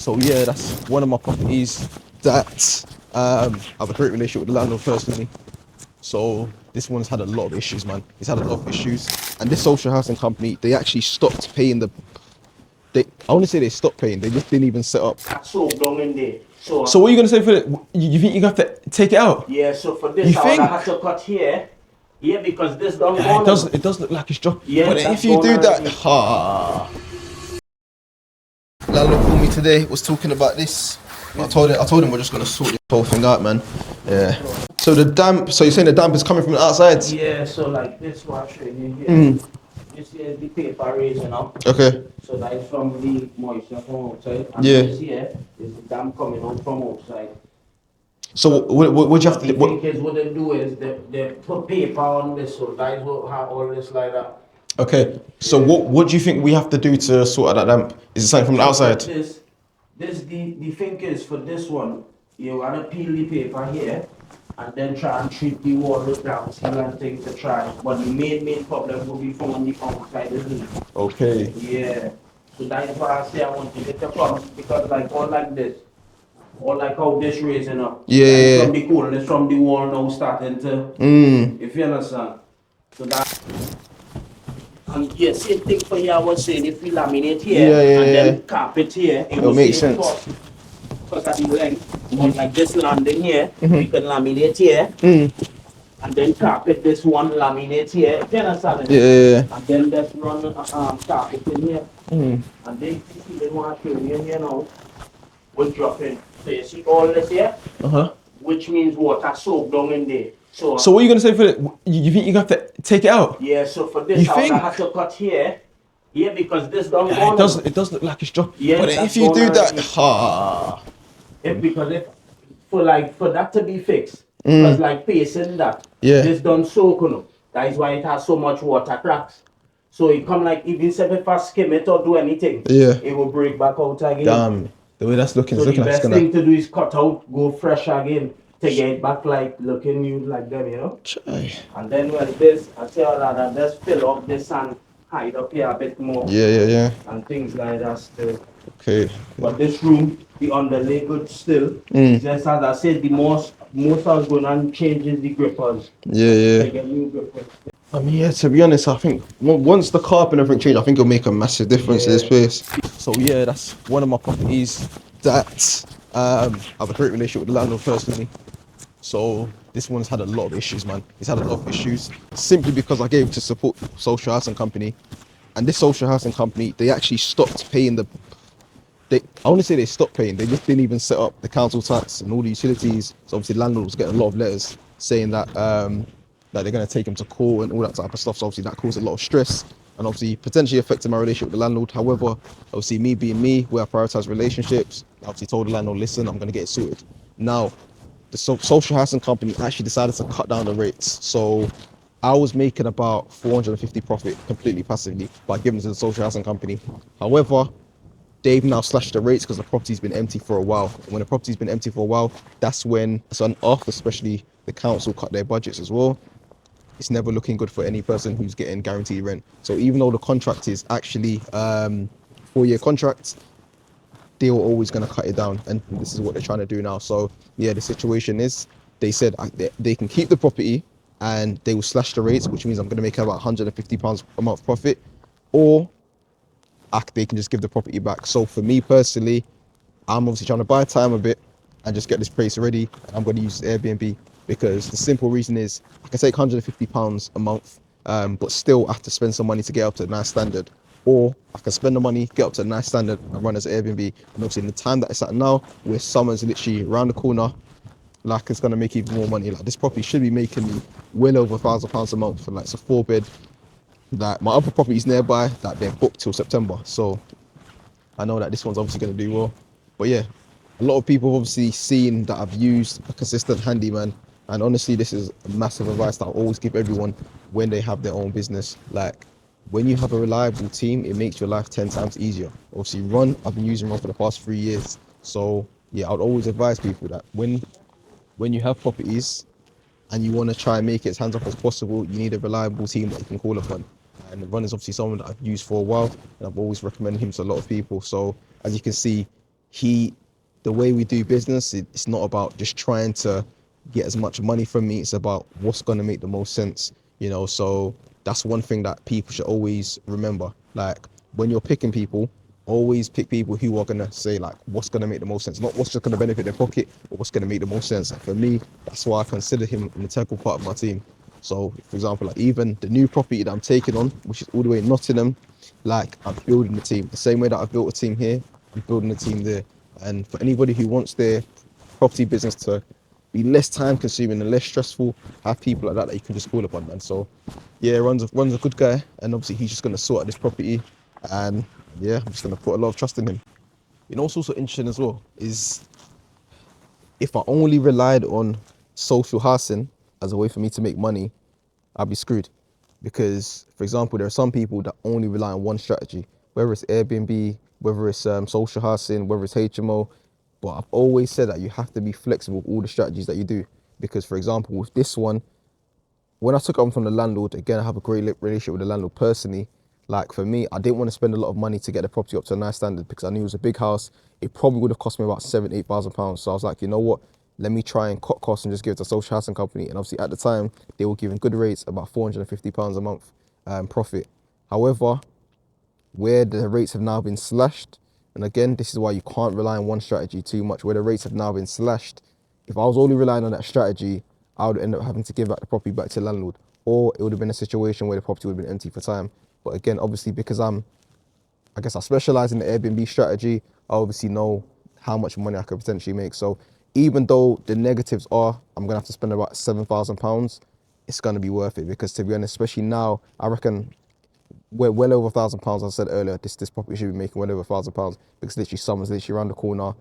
So yeah, that's one of my properties that I have a great relationship with the landlord personally. So this one's had a lot of issues, man. It's had a lot of issues, and this social housing company, they actually stopped paying the. I want to say they stopped paying. They just didn't even set up. That's so down in there. So what are you gonna say for it? You think you have to take it out? Yeah, so for this You I would think? have to cut here. Yeah, because this don't Yeah, go it does. on. It does look like it's dropped. Yeah, But that's if you do gone that, already. landlord called me today. Was talking about this. I told him we're just gonna sort this whole thing out, man. Yeah. So the damp. So you're saying the damp is coming from the outside? Yeah, so like this one showing you here. This here is the paper raising up. Okay. So that is from the moisture from outside. And Yeah. this here is the damp coming out from outside. So what do you have What to the do? thing is what they do is they put paper on this, so that is what how all this like that. Okay. So what do you think we have to do to sort out that damp? Is it something from the outside? This the thing is for this one, you wanna peel the paper here and then try and treat the wall with down, seal and things to try. But the main problem will be from on the outside, isn't it? Okay. Yeah. So that is why I say I want to get the front because like all like this. Or like how this raising up. Yeah. That is from the coolness from the wall now starting to if you understand. So that and yeah, same thing for here I was saying if we laminate here and then carpet here, it will make save sense. cost. Because at the length, on like this landing here, we can laminate here and then carpet this one, laminate here. If you understand it? Yeah. And then just run carpet in here. And then if you didn't want to show you here now, we'll drop in. So you see all this here? Which means water soaked down in there. So So what are you gonna say for it? You think you have to take it out? yeah, so for this You I would think? have to cut here. Yeah, because this don't go Yeah, on. it does look like it's dropped. Yeah, But that's if you do gone that, Because if for that to be fixed, because like pacing that, Yeah. this done soak, you know. That is why it has so much water cracks. So it come like even if I skim it or do anything, Yeah. it will break back out again. Damn, the way that's looking, So it's the looking like it's best gonna. thing to do is cut out, go fresh again to get it back like looking new like them, you know. Chai. And then when this, I tell you that I just fill up this and hide up here a bit more Yeah. and things like that still. Okay. But this room, the underlay good still. Just as I said, the most I was going on changes the grippers. Yeah. To get new grippers. I mean, yeah. To be honest, I think once the carpet and everything change, I think it'll make a massive difference to this place. So yeah, that's one of my properties that I have a great relationship with the landlord personally. So this one's had a lot of issues, man. It's had a lot of issues simply because I gave it to support social housing company, and this social housing company, they actually stopped paying the. I want to say they stopped paying. They just didn't even set up the council tax and all the utilities. So obviously, the landlord was getting a lot of letters saying that that they're going to take him to court and all that type of stuff. So obviously, that caused a lot of stress and obviously potentially affected my relationship with the landlord. However, obviously, me being me, where I prioritize relationships, I obviously told the landlord, listen, I'm going to get it sorted. Now, the social housing company actually decided to cut down the rates. So I was making about 450 profit completely passively by giving it to the social housing company. However, they've now slashed the rates because the property's been empty for a while. When a property's been empty for a while, that's when, so after especially the council cut their budgets as well, it's never looking good for any person who's getting guaranteed rent. So even though the contract is actually 4-year contract, they were always going to cut it down, and this is what they're trying to do now. So yeah, the situation is they said they can keep the property and they will slash the rates, which means I'm going to make about £150 a month profit, or they can just give the property back. So for me personally, I'm obviously trying to buy time a bit and just get this place ready, and I'm going to use Airbnb because the simple reason is I can take £150 a month, but still I have to spend some money to get up to a nice standard, or I can spend the money, get up to a nice standard and run as an Airbnb. And obviously in the time that it's at now, where summer's literally around the corner, like it's going to make even more money. Like this property should be making me well over £1,000 a month, and like it's a 4-bed. That my other properties nearby that they're booked till September, so I know that this one's obviously going to do well. But yeah, a lot of people have obviously seen that I've used a consistent handyman, and honestly, this is a massive advice that I always give everyone when they have their own business. Like, when you have a reliable team, it makes your life 10 times easier. Obviously, I've been using Ron for the past 3 years, so yeah, I'd always advise people that when you have properties and you want to try and make it as hands off as possible, you need a reliable team that you can call upon. And Ron is obviously someone that I've used for a while, and I've always recommended him to a lot of people. So as you can see, the way we do business, it's not about just trying to get as much money from me. It's about what's going to make the most sense, so that's one thing that people should always remember. Like, when you're picking people, always pick people who are going to say, like, what's going to make the most sense, not what's just going to benefit their pocket, but what's going to make the most sense. And for me, that's why I consider him an integral part of my team. So, for example, like, even the new property that I'm taking on, which is all the way in Nottingham, like, I'm building the team the same way that I've built a team here. I'm building a team there. And for anybody who wants their property business to be less time consuming and less stressful, have people like that you can just call upon, man. So yeah, runs a good guy, and obviously he's just gonna sort out this property, and yeah, I'm just gonna put a lot of trust in him. What's also interesting as well is, if I only relied on social housing as a way for me to make money, I'd be screwed. Because, for example, there are some people that only rely on one strategy, whether it's Airbnb, whether it's social housing, whether it's HMO. But I've always said that you have to be flexible with all the strategies that you do. Because, for example, with this one, when I took it on from the landlord, again, I have a great relationship with the landlord personally. Like, for me, I didn't want to spend a lot of money to get the property up to a nice standard, because I knew it was a big house. It probably would have cost me about £7,000-8,000. So I was like, you know what? Let me try and cut costs and just give it to a social housing company. And obviously at the time, they were giving good rates, about £450 a month profit. However, where the rates have now been slashed, and again, this is why you can't rely on one strategy too much, where the rates have now been slashed, if I was only relying on that strategy, I would end up having to give back the property back to the landlord, or it would have been a situation where the property would have been empty for time. But again, obviously, because I specialize in the Airbnb strategy, I obviously know how much money I could potentially make. So even though the negatives are, I'm gonna have to spend about £7,000, it's gonna be worth it, because, to be honest, especially now, I reckon we're well over £1,000. As I said earlier, this property should be making well over £1,000, because literally summer's literally around the corner.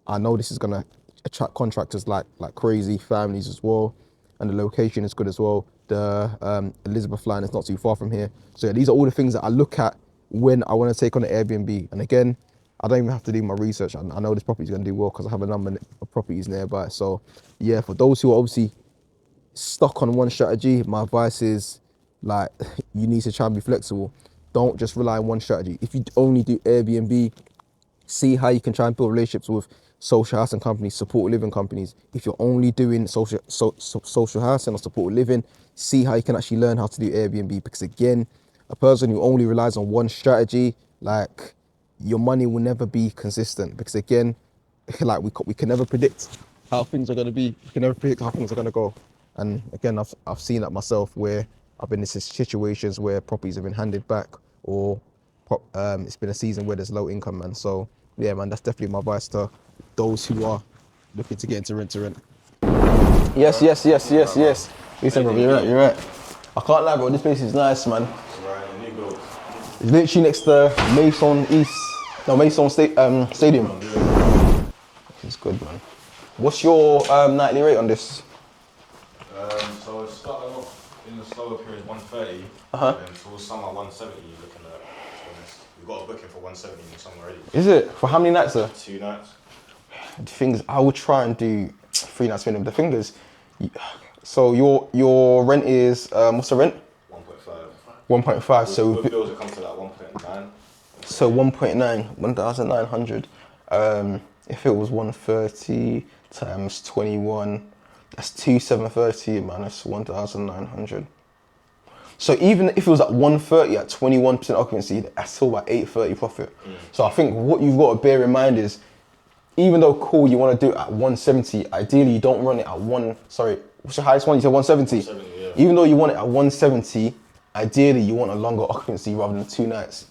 I know this is gonna attract contractors like crazy, families as well, and the location is good as well. The Elizabeth line is not too far from here. So yeah, these are all the things that I look at when I want to take on an Airbnb. And again, I don't even have to do my research. I know this property is going to do well because I have a number of properties nearby. So yeah, for those who are obviously stuck on one strategy, my advice is, like, you need to try and be flexible. Don't just rely on one strategy. If you only do Airbnb, see how you can try and build relationships with social housing companies, support living companies. If you're only doing social housing or support living, see how you can actually learn how to do Airbnb. Because again, a person who only relies on one strategy, like, your money will never be consistent. Because again, like, we can never predict how things are going to be. We can never predict how things are going to go. And again, I've seen that myself, where I've been in situations where properties have been handed back, or it's been a season where there's low income, man. So yeah, man, that's definitely my advice to those who are looking to get into rent to rent. Yes. Listen, bro, you're right. I can't lie, bro, this place is nice, man. It's literally next to Mason Stadium. It's good, man. What's your nightly rate on this? So it's starting off in the slower period 130, and towards summer 170. You're looking at, to be honest, we've got a booking for 170 in summer already. Is it? For how many nights, sir? 2 nights. The thing is, I will try and do 3 nights minimum. The thing is, so your rent is what's the rent? 1.5. 1.5. So with bills, it comes to like 1.9. So 1.9, 1,900. If it was 130 times 21, that's 2,730, man. That's 1,900. So even if it was at 130 at 21% occupancy, that's still about 830 profit. So I think what you've got to bear in mind is, even though cool, you want to do it at 170, ideally you don't run it at what's your highest one? You said 170? 170, yeah. Even though you want it at 170, ideally you want a longer occupancy rather than 2 nights.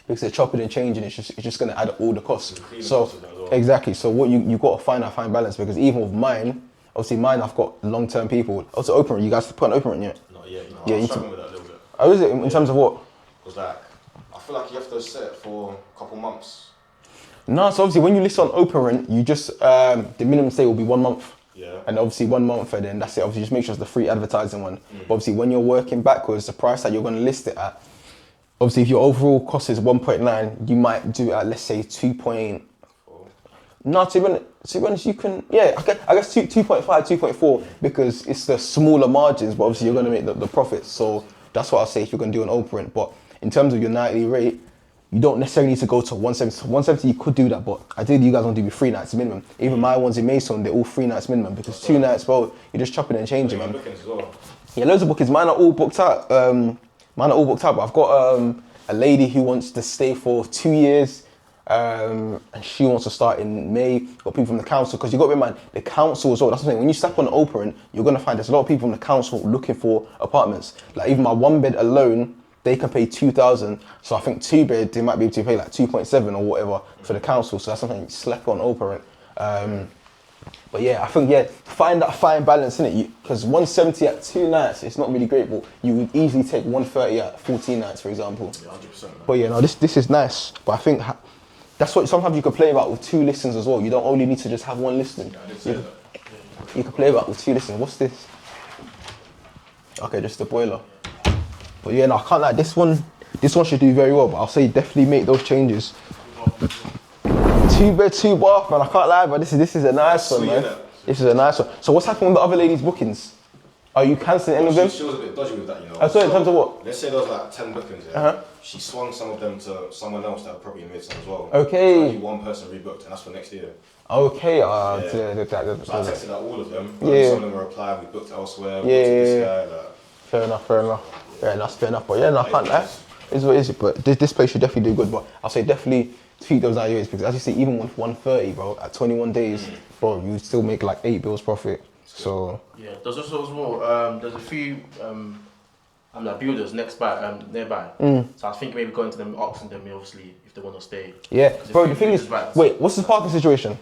Because they're chopping and changing, it's just going to add up all the costs. So exactly. So what you got to find that fine balance, because even with mine, obviously I've got long-term people. Also open rent, you guys put an open rent yet? Not yet. No, yeah, I'm struggling with that a little bit. Oh, is it? In terms of what? Because like, I feel like you have to set it for a couple months. No, so obviously when you list on open rent, you just, the minimum stay will be 1 month. Yeah. And obviously 1 month, and then that's it. Obviously just make sure it's the free advertising one. But obviously when you're working backwards, the price that you're going to list it at, obviously if your overall cost is 1.9, you might do it at, let's say, 2. No, to be honest, you can, yeah, I guess 2.5, 2.4, because it's the smaller margins, but obviously you're going to make the profits. So that's what I'll say if you're going to do an open rent. But in terms of your nightly rate, you don't necessarily need to go to 170. So 170 you could do that, but ideally you guys want to do 3 nights minimum. Even my ones in Mason, they're all 3 nights minimum because 2 nights, bro, you're just chopping and changing, man. Bookings as well. Yeah, loads of bookings. Mine are all booked out. But I've got a lady who wants to stay for 2 years. And she wants to start in May. Got people from the council, because you got to remember, man, the council as well. That's what I'm saying. When you step on the Open, you're gonna find there's a lot of people from the council looking for apartments. Like even my 1 bed alone, they can pay 2,000. So I think 2 bed they might be able to pay like 2.7 or whatever for the council. So that's something you slap on Open. But yeah, I think find that fine balance in it. Because 170 at 2 nights, it's not really great, but you would easily take 130 at 14 nights, for example. Yeah, 100%. But yeah, no, this is nice. But I think that's what sometimes you can play about with 2 listings as well. You don't only need to just have 1 listing. Yeah, I did say that. You can play about with 2 listings. What's this? Okay, just the boiler. But yeah, no, I can't lie. This one should do very well. But I'll say definitely make those changes. 2 bed, 2 bath, man. I can't lie, but this is a nice one, man. This is a nice one. So what's happening with the other ladies' bookings? Are you cancelling any of them? She was a bit dodgy with that, you know. Oh, sorry, in terms of what? Let's say there was like 10 bookings, yeah. She swung some of them to someone else that probably made some as well. Okay. So only 1 person rebooked, and that's for next year. Okay, So I texted out all of them. Yeah. Some of them were replied, we booked elsewhere. Yeah, This guy, like, fair enough. Yeah, that's fair enough. But yeah, no, I can't lie. It's what it is. But this place should definitely do good. But I'll say definitely tweak those IUAs, because as you see, even with 130, bro, at 21 days, bro, you still make like 8 bills profit. So Yeah, there's also as well, there's a few like builders nearby. So I was thinking maybe going to them, asking them obviously if they want to stay. yeah, bro. The thing is, wait, what's the parking situation?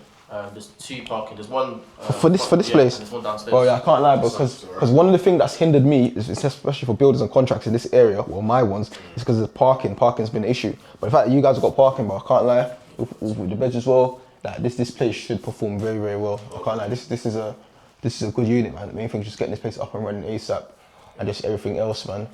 There's 2 parking. There's one For this place? There's one downstairs. Bro, yeah, I can't lie, because one of the things that's hindered me, is especially for builders and contracts in this area, well, my ones, is because of parking. Parking's been an issue. But the fact that you guys have got parking, bro, I can't lie, with the beds as well, like this place should perform very, very well. I can't lie. This is a good unit, man. The main thing is just getting this place up and running ASAP, and just everything else, man.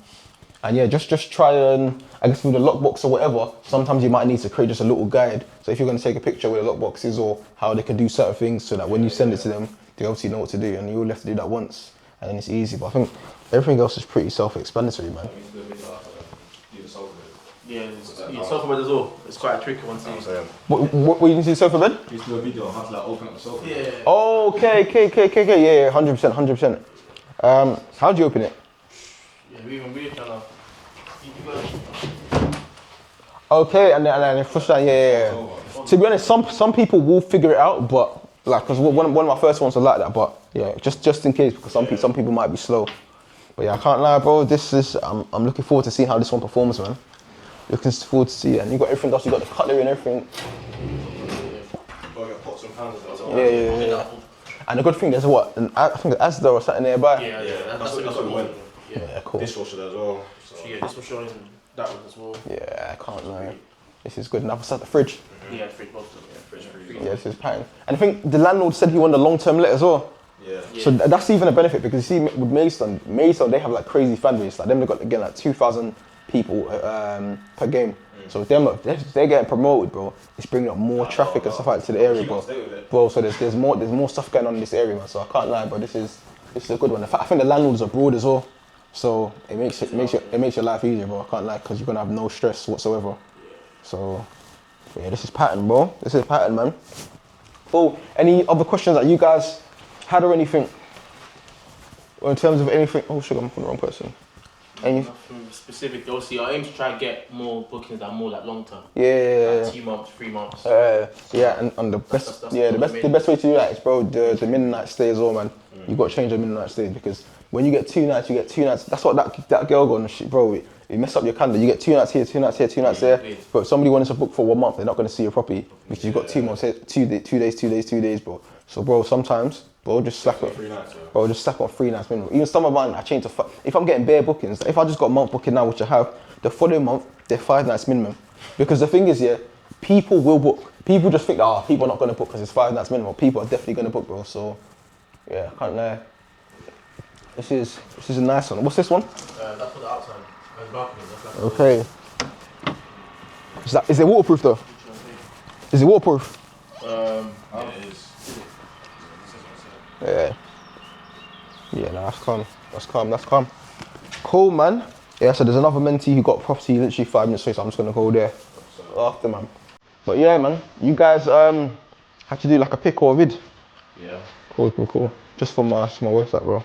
And yeah, just try and, I guess with the lockbox or whatever, sometimes you might need to create just a little guide. So if you're going to take a picture where the lockbox is or how they can do certain things, so that when you send it to them, they obviously know what to do, and you all have to do that once, and then it's easy. But I think everything else is pretty self-explanatory, man. Yeah, sofa bed as well. It's quite a tricky one to use. What you need to do sofa bed? you used to do a video on how to like open up the sofa. Yeah. Oh, okay, yeah, 100%. How'd you open it? Yeah, we're trying to. Okay, and then push that, yeah. To be honest, some people will figure it out, but like, because one of my first ones are like that, but yeah, just in case, because some people might be slow. But yeah, I can't lie, bro. I'm looking forward to seeing how this one performs, man. Looking forward to see it, and you got everything else. You got the cutlery and everything. Well, you got pots and pans as well. Yeah. And the good thing, there's what? I think the Asda or something nearby. Yeah, That's what we went. Yeah, cool. Dishwasher there as well. So. Yeah, this was showing that one as well. Yeah, I can't lie. This is good. And I've set the fridge. Yeah, fridge both. Yeah, fridge. Yeah, this is pattern. And I think the landlord said he wanted a long-term let as well. Yeah. So that's even a benefit, because you see with Maidstone, they have like crazy fan base. Like them, they got again like 2,000 people per game. So they're getting promoted, bro. It's bringing up more traffic and stuff like that to the area, bro. So there's more stuff going on in this area, man. So I can't lie, but this is a good one. I think the landlord's abroad as well, so it makes your life easier, bro. I can't lie, because you're gonna have no stress whatsoever. So yeah, this is pattern, bro. This is pattern, man. Oh, any other questions that you guys had or anything? Or in terms of anything? Oh, sugar, I'm on the wrong person. Nothing specific. Obviously, I aim to try and get more bookings that are more like long term. Yeah. Like 2 months, 3 months. Yeah, and the best, the best way to do that is, bro, the midnight stay as well, man. You got to change the midnight stay, because when you get 2 nights, you get 2 nights. That's what that girl got on the shit, bro. You mess up your calendar. You get 2 nights here, 2 nights here, 2 nights there. But if somebody wants to book for 1 month, they're not going to see you properly, because you've got 2 months, 2 days, bro. So, bro, sometimes, bro, just slap on 3 nights, bro, just slap on 3 nights minimum. Even some of mine, I change to if I'm getting bare bookings, if I just got a month booking now, which I have, the following month, they're 5 nights minimum. Because the thing is, yeah, people will book. People just think, people are not going to book because it's 5 nights minimum. People are definitely going to book, bro. So, yeah, I can't lie. This is a nice one. What's this one? That's for the outside. Balcony. Okay. Is it waterproof though? Is it waterproof? Yeah, it is. Yeah. Yeah, no, that's calm. Cool, man. Yeah, so there's another mentee who got property literally 5 minutes away, so I'm just gonna go there. after, man. But yeah, man, you guys had to do like a pic or a vid. Yeah. Cool. Just for my website, bro.